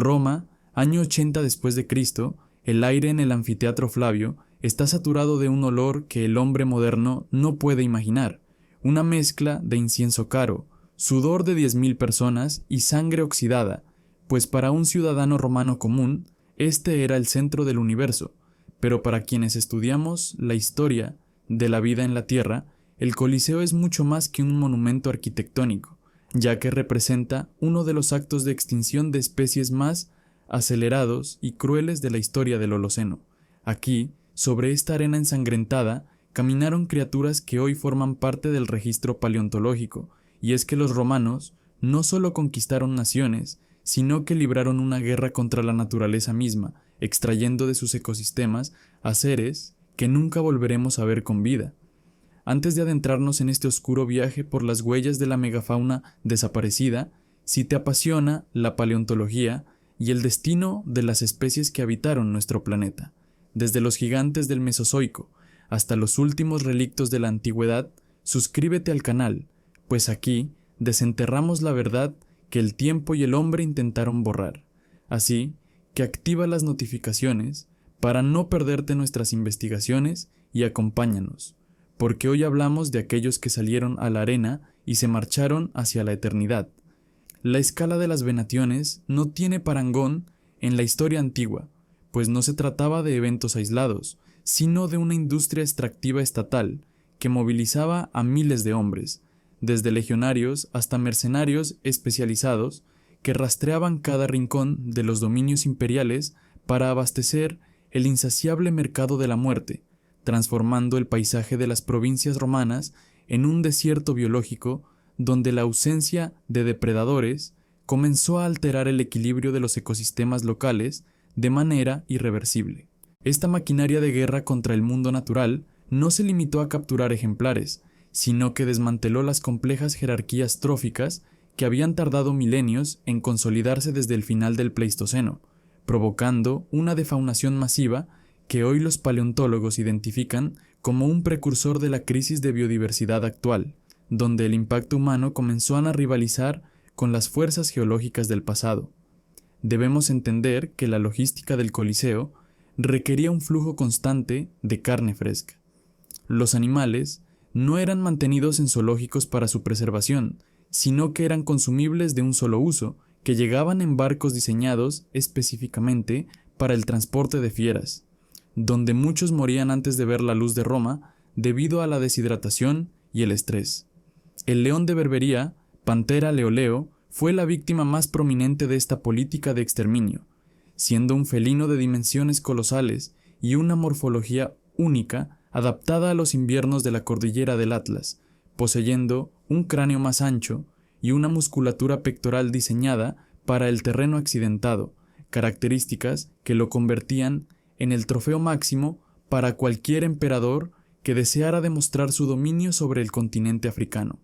Roma, año 80 después de Cristo, el aire en el anfiteatro Flavio está saturado de un olor que el hombre moderno no puede imaginar, una mezcla de incienso caro, sudor de 10.000 personas y sangre oxidada, pues para un ciudadano romano común, este era el centro del universo, pero para quienes estudiamos la historia de la vida en la Tierra, el Coliseo es mucho más que un monumento arquitectónico, ya que representa uno de los actos de extinción de especies más acelerados y crueles de la historia del Holoceno. Aquí, sobre esta arena ensangrentada, caminaron criaturas que hoy forman parte del registro paleontológico, y es que los romanos no solo conquistaron naciones, sino que libraron una guerra contra la naturaleza misma, extrayendo de sus ecosistemas a seres que nunca volveremos a ver con vida. Antes de adentrarnos en este oscuro viaje por las huellas de la megafauna desaparecida, si te apasiona la paleontología y el destino de las especies que habitaron nuestro planeta, desde los gigantes del Mesozoico hasta los últimos relictos de la antigüedad, suscríbete al canal, pues aquí desenterramos la verdad que el tiempo y el hombre intentaron borrar. Así que activa las notificaciones para no perderte nuestras investigaciones y acompáñanos, porque hoy hablamos de aquellos que salieron a la arena y se marcharon hacia la eternidad. La escala de las venaciones no tiene parangón en la historia antigua, pues no se trataba de eventos aislados, sino de una industria extractiva estatal que movilizaba a miles de hombres, desde legionarios hasta mercenarios especializados que rastreaban cada rincón de los dominios imperiales para abastecer el insaciable mercado de la muerte, transformando el paisaje de las provincias romanas en un desierto biológico donde la ausencia de depredadores comenzó a alterar el equilibrio de los ecosistemas locales de manera irreversible. Esta maquinaria de guerra contra el mundo natural no se limitó a capturar ejemplares, sino que desmanteló las complejas jerarquías tróficas que habían tardado milenios en consolidarse desde el final del Pleistoceno, provocando una defaunación masiva que hoy los paleontólogos identifican como un precursor de la crisis de biodiversidad actual, donde el impacto humano comenzó a rivalizar con las fuerzas geológicas del pasado. Debemos entender que la logística del Coliseo requería un flujo constante de carne fresca. Los animales no eran mantenidos en zoológicos para su preservación, sino que eran consumibles de un solo uso, que llegaban en barcos diseñados específicamente para el transporte de fieras, donde muchos morían antes de ver la luz de Roma debido a la deshidratación y el estrés. El león de Berbería, Pantera leoleo, fue la víctima más prominente de esta política de exterminio, siendo un felino de dimensiones colosales y una morfología única adaptada a los inviernos de la cordillera del Atlas, poseyendo un cráneo más ancho y una musculatura pectoral diseñada para el terreno accidentado, características que lo convertían en el trofeo máximo para cualquier emperador que deseara demostrar su dominio sobre el continente africano.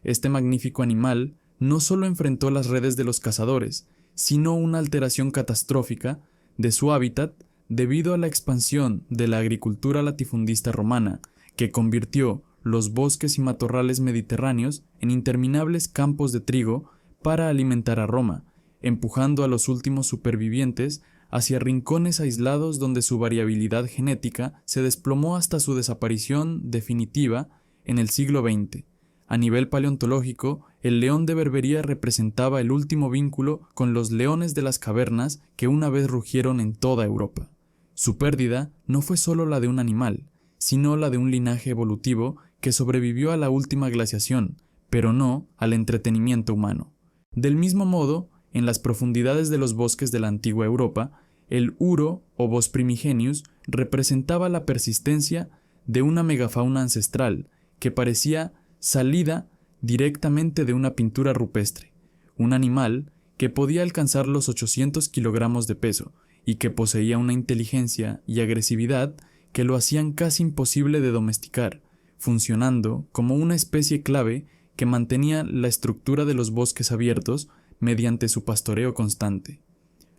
Este magnífico animal no solo enfrentó las redes de los cazadores, sino una alteración catastrófica de su hábitat debido a la expansión de la agricultura latifundista romana, que convirtió los bosques y matorrales mediterráneos en interminables campos de trigo para alimentar a Roma, empujando a los últimos supervivientes hacia rincones aislados donde su variabilidad genética se desplomó hasta su desaparición definitiva en el siglo XX. A nivel paleontológico, el león de Berbería representaba el último vínculo con los leones de las cavernas que una vez rugieron en toda Europa. Su pérdida no fue solo la de un animal, sino la de un linaje evolutivo que sobrevivió a la última glaciación, pero no al entretenimiento humano. Del mismo modo, en las profundidades de los bosques de la antigua Europa, el uro o Bos primigenius representaba la persistencia de una megafauna ancestral que parecía salida directamente de una pintura rupestre, un animal que podía alcanzar los 800 kilogramos de peso y que poseía una inteligencia y agresividad que lo hacían casi imposible de domesticar, funcionando como una especie clave que mantenía la estructura de los bosques abiertos mediante su pastoreo constante.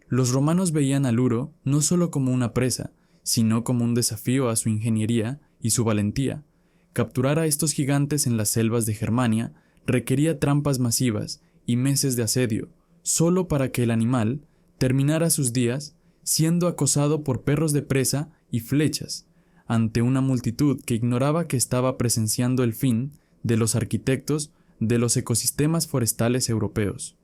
Los romanos veían al uro no solo como una presa, sino como un desafío a su ingeniería y su valentía. Capturar a estos gigantes en las selvas de Germania requería trampas masivas y meses de asedio, solo para que el animal terminara sus días siendo acosado por perros de presa y flechas, ante una multitud que ignoraba que estaba presenciando el fin de los arquitectos de los ecosistemas forestales europeos.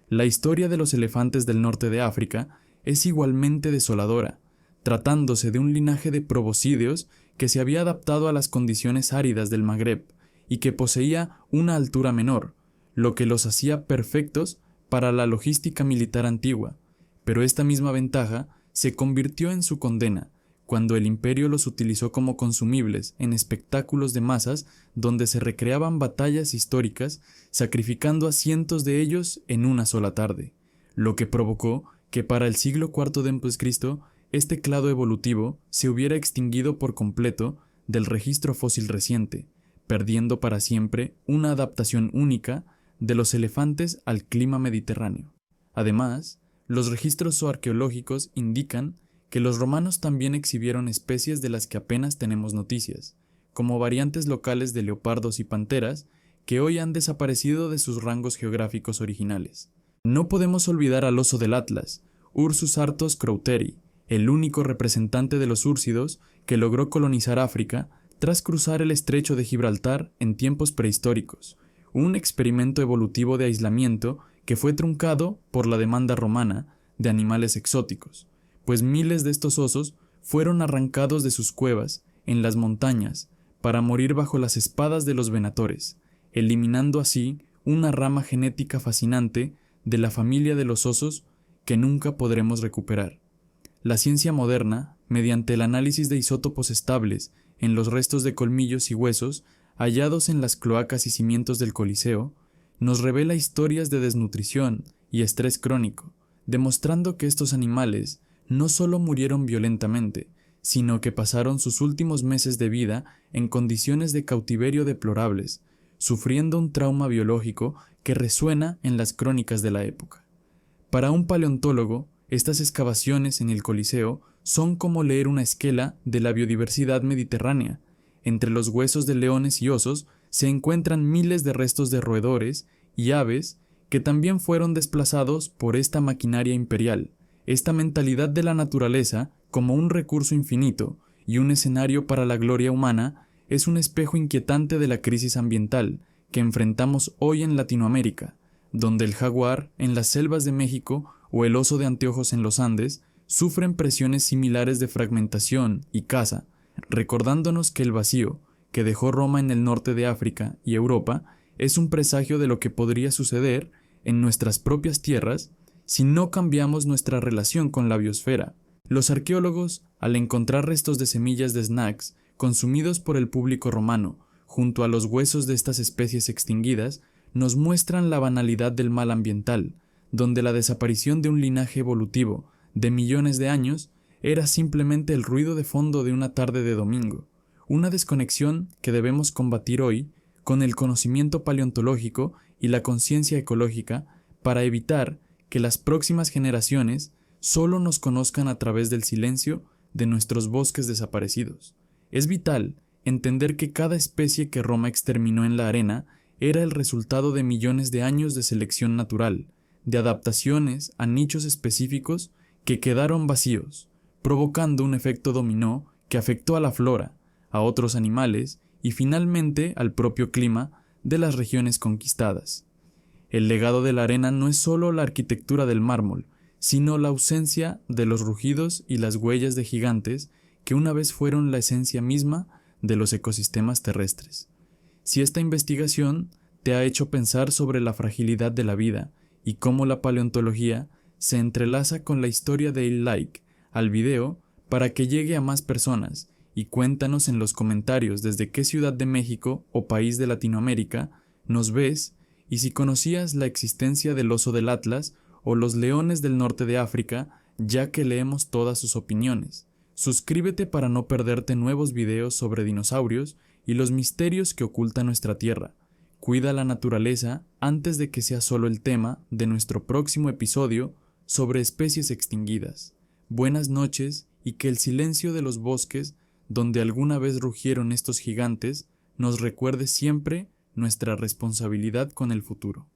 La historia de los elefantes del norte de África es igualmente desoladora, tratándose de un linaje de proboscideos que se había adaptado a las condiciones áridas del Magreb y que poseía una altura menor, lo que los hacía perfectos para la logística militar antigua, pero esta misma ventaja se convirtió en su condena cuando el imperio los utilizó como consumibles en espectáculos de masas donde se recreaban batallas históricas, sacrificando a cientos de ellos en una sola tarde, lo que provocó que para el siglo IV d.C. este clado evolutivo se hubiera extinguido por completo del registro fósil reciente, perdiendo para siempre una adaptación única de los elefantes al clima mediterráneo. Además, los registros zooarqueológicos indican que los romanos también exhibieron especies de las que apenas tenemos noticias, como variantes locales de leopardos y panteras que hoy han desaparecido de sus rangos geográficos originales. No podemos olvidar al oso del Atlas, Ursus arctos crouteri, el único representante de los úrsidos que logró colonizar África tras cruzar el estrecho de Gibraltar en tiempos prehistóricos, un experimento evolutivo de aislamiento que fue truncado por la demanda romana de animales exóticos, pues miles de estos osos fueron arrancados de sus cuevas en las montañas para morir bajo las espadas de los venatores, eliminando así una rama genética fascinante de la familia de los osos que nunca podremos recuperar. La ciencia moderna, mediante el análisis de isótopos estables en los restos de colmillos y huesos hallados en las cloacas y cimientos del Coliseo, nos revela historias de desnutrición y estrés crónico, demostrando que estos animales no solo murieron violentamente, sino que pasaron sus últimos meses de vida en condiciones de cautiverio deplorables, sufriendo un trauma biológico que resuena en las crónicas de la época. Para un paleontólogo, estas excavaciones en el Coliseo son como leer una esquela de la biodiversidad mediterránea. Entre los huesos de leones y osos se encuentran miles de restos de roedores y aves que también fueron desplazados por esta maquinaria imperial. Esta mentalidad de la naturaleza como un recurso infinito y un escenario para la gloria humana es un espejo inquietante de la crisis ambiental que enfrentamos hoy en Latinoamérica, donde el jaguar en las selvas de México o el oso de anteojos en los Andes sufren presiones similares de fragmentación y caza, recordándonos que el vacío que dejó Roma en el norte de África y Europa es un presagio de lo que podría suceder en nuestras propias tierras si no cambiamos nuestra relación con la biosfera. Los arqueólogos, al encontrar restos de semillas de snacks consumidos por el público romano junto a los huesos de estas especies extinguidas, nos muestran la banalidad del mal ambiental, donde la desaparición de un linaje evolutivo de millones de años era simplemente el ruido de fondo de una tarde de domingo, una desconexión que debemos combatir hoy con el conocimiento paleontológico y la conciencia ecológica para evitar que las próximas generaciones solo nos conozcan a través del silencio de nuestros bosques desaparecidos. Es vital entender que cada especie que Roma exterminó en la arena era el resultado de millones de años de selección natural, de adaptaciones a nichos específicos que quedaron vacíos, provocando un efecto dominó que afectó a la flora, a otros animales y finalmente al propio clima de las regiones conquistadas. El legado de la arena no es solo la arquitectura del mármol, sino la ausencia de los rugidos y las huellas de gigantes que una vez fueron la esencia misma de los ecosistemas terrestres. Si esta investigación te ha hecho pensar sobre la fragilidad de la vida y cómo la paleontología se entrelaza con la historia de like al video para que llegue a más personas, y cuéntanos en los comentarios desde qué ciudad de México o país de Latinoamérica nos ves y si conocías la existencia del oso del Atlas o los leones del norte de África, ya que leemos todas sus opiniones. Suscríbete para no perderte nuevos videos sobre dinosaurios y los misterios que oculta nuestra tierra. Cuida la naturaleza antes de que sea solo el tema de nuestro próximo episodio sobre especies extinguidas. Buenas noches y que el silencio de los bosques donde alguna vez rugieron estos gigantes nos recuerde siempre nuestra responsabilidad con el futuro.